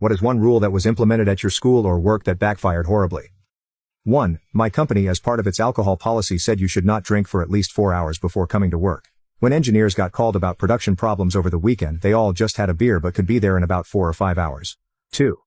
What is one rule that was implemented at your school or work that backfired horribly? 1. My company, as part of its alcohol policy, said you should not drink for at least 4 hours before coming to work. When engineers got called about production problems over the weekend, they all just had a beer but could be there in about 4 or 5 hours. 2.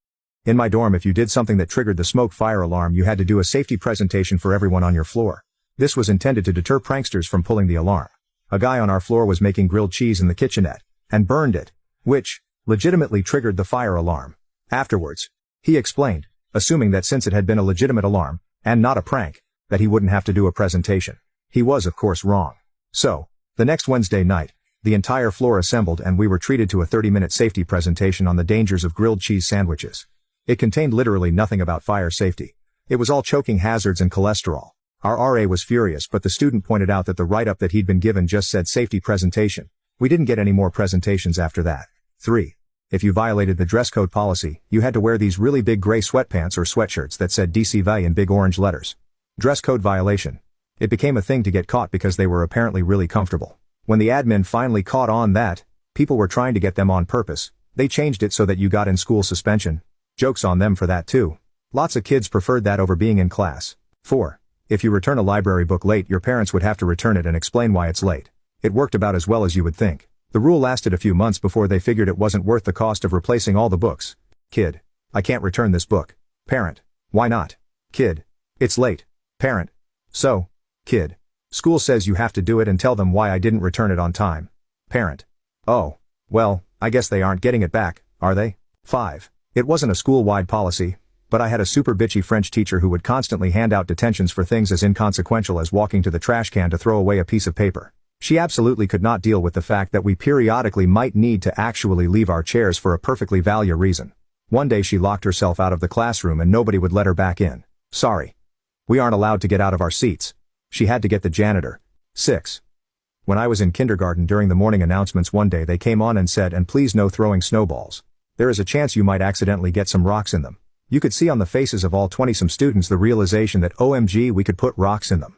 In my dorm, if you did something that triggered the smoke fire alarm, you had to do a safety presentation for everyone on your floor. This was intended to deter pranksters from pulling the alarm. A guy on our floor was making grilled cheese in the kitchenette, and burned it, which legitimately triggered the fire alarm. Afterwards, he explained, assuming that since it had been a legitimate alarm, and not a prank, that he wouldn't have to do a presentation. He was of course wrong. So, the next Wednesday night, the entire floor assembled and we were treated to a 30-minute safety presentation on the dangers of grilled cheese sandwiches. It contained literally nothing about fire safety. It was all choking hazards and cholesterol. Our RA was furious, but the student pointed out that the write-up that he'd been given just said safety presentation. We didn't get any more presentations after that. 3. If you violated the dress code policy, you had to wear these really big gray sweatpants or sweatshirts that said DCV in big orange letters. Dress code violation. It became a thing to get caught because they were apparently really comfortable. When the admin finally caught on that people were trying to get them on purpose, they changed it so that you got in school suspension. Jokes on them for that too. Lots of kids preferred that over being in class. 4. If you return a library book late, your parents would have to return it and explain why it's late. It worked about as well as you would think. The rule lasted a few months before they figured it wasn't worth the cost of replacing all the books. Kid: I can't return this book. Parent: why not? Kid: it's late. Parent: so? Kid: school says you have to do it and tell them why I didn't return it on time. Parent: oh, well, I guess they aren't getting it back, are they? 5. It wasn't a school-wide policy, but I had a super bitchy French teacher who would constantly hand out detentions for things as inconsequential as walking to the trash can to throw away a piece of paper. She absolutely could not deal with the fact that we periodically might need to actually leave our chairs for a perfectly valid reason. One day she locked herself out of the classroom and nobody would let her back in. Sorry. We aren't allowed to get out of our seats. She had to get the janitor. 6. When I was in kindergarten, during the morning announcements one day they came on and said, and please no throwing snowballs. There is a chance you might accidentally get some rocks in them. You could see on the faces of all 20-some students the realization that OMG, we could put rocks in them.